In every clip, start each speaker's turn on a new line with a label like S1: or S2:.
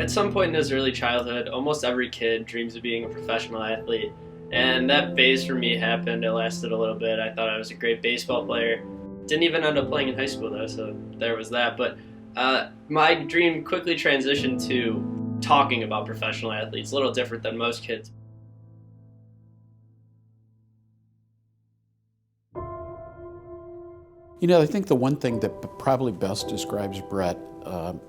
S1: At some point in his early childhood, almost every kid dreams of being a professional athlete. And that phase for me happened. It lasted a little bit. I thought I was a great baseball player. Didn't even end up playing in high school though, so there was that. But my dream quickly transitioned to talking about professional athletes, a little different than most kids.
S2: I think the one thing that probably best describes Brett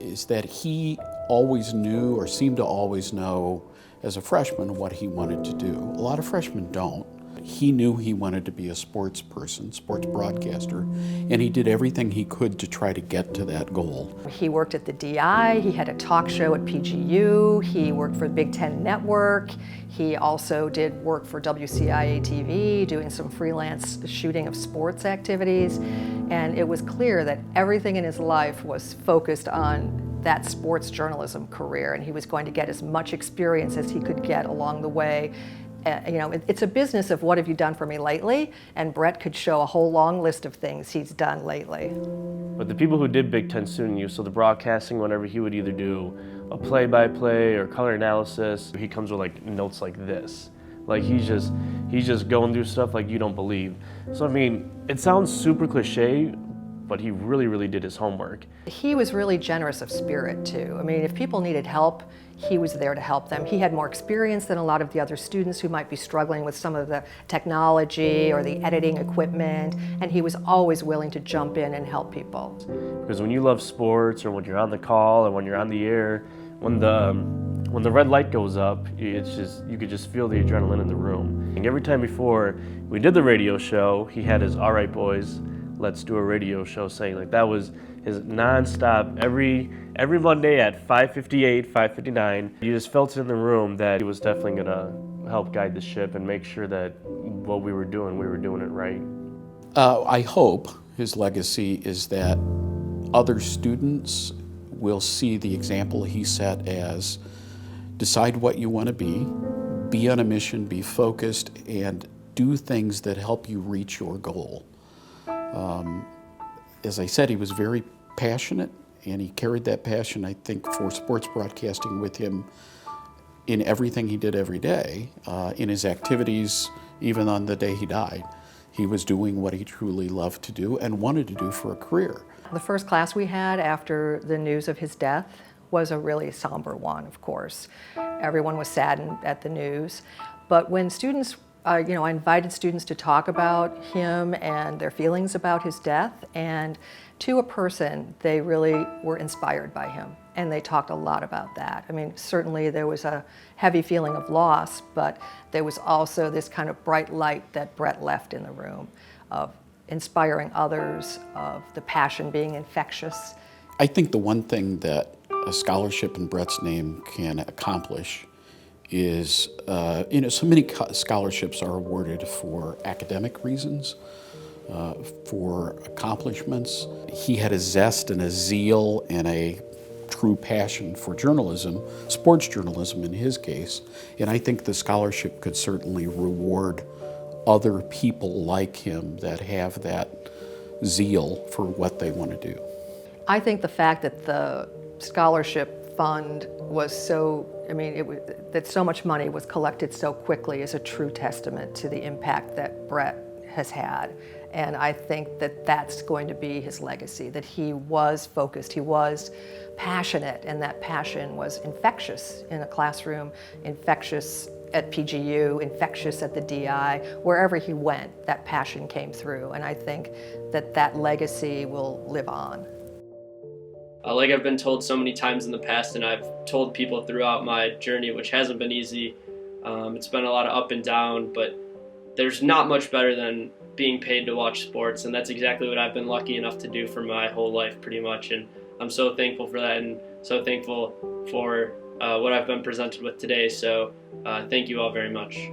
S2: is that he always knew or seemed to always know as a freshman what he wanted to do. A lot of freshmen don't. He knew he wanted to be a sports person, sports broadcaster, and he did everything he could to try to get to that goal.
S3: He worked at the DI, he had a talk show at PGU, he worked for the Big Ten Network, he also did work for WCIA TV, doing some freelance shooting of sports activities, and it was clear that everything in his life was focused on that sports journalism career, and he was going to get as much experience as he could get along the way. It's a business of what have you done for me lately, and Brett could show a whole long list of things he's done lately.
S4: But the people who did Big Ten student use, so the broadcasting, whenever he would either do a play-by-play or color analysis, he comes with like notes like this. Like he's just going through stuff like you don't believe. So I mean, it sounds super cliche, but he really, really did his homework.
S3: He was really generous of spirit too. I mean, if people needed help, he was there to help them. He had more experience than a lot of the other students who might be struggling with some of the technology or the editing equipment, and he was always willing to jump in and help people.
S4: Because when you love sports, or when you're on the call, or when you're on the air, when the red light goes up, you could just feel the adrenaline in the room. And every time before we did the radio show, he had his "All right, boys, let's do a radio show" saying, like, that was his nonstop every Monday at 5:58, 5:59. You just felt it in the room that he was definitely gonna help guide the ship and make sure that what we were doing it right.
S2: I hope his legacy is that other students will see the example he set as decide what you want to be on a mission, be focused, and do things that help you reach your goal. As I said, he was very passionate, and he carried that passion, I think, for sports broadcasting with him in everything he did every day, in his activities, even on the day he died. He was doing what he truly loved to do and wanted to do for a career.
S3: The first class we had after the news of his death was a really somber one, of course. Everyone was saddened at the news, but when students I invited students to talk about him and their feelings about his death, and to a person, they really were inspired by him, and they talked a lot about that. I mean, certainly there was a heavy feeling of loss, but there was also this kind of bright light that Brett left in the room of inspiring others, of the passion being infectious.
S2: I think the one thing that a scholarship in Brett's name can accomplish is, so many scholarships are awarded for academic reasons, for accomplishments. He had a zest and a zeal and a true passion for journalism, sports journalism in his case, and I think the scholarship could certainly reward other people like him that have that zeal for what they want to do.
S3: I think the fact that the scholarship fund was that so much money was collected so quickly is a true testament to the impact that Brett has had. And I think that that's going to be his legacy, that he was focused, he was passionate, and that passion was infectious in a classroom, infectious at PGU, infectious at the DI. Wherever he went, that passion came through, and I think that that legacy will live on.
S1: Like I've been told so many times in the past, and I've told people throughout my journey, which hasn't been easy. It's been a lot of up and down, but there's not much better than being paid to watch sports, and that's exactly what I've been lucky enough to do for my whole life, pretty much. And I'm so thankful for that, and so thankful for what I've been presented with today. So thank you all very much.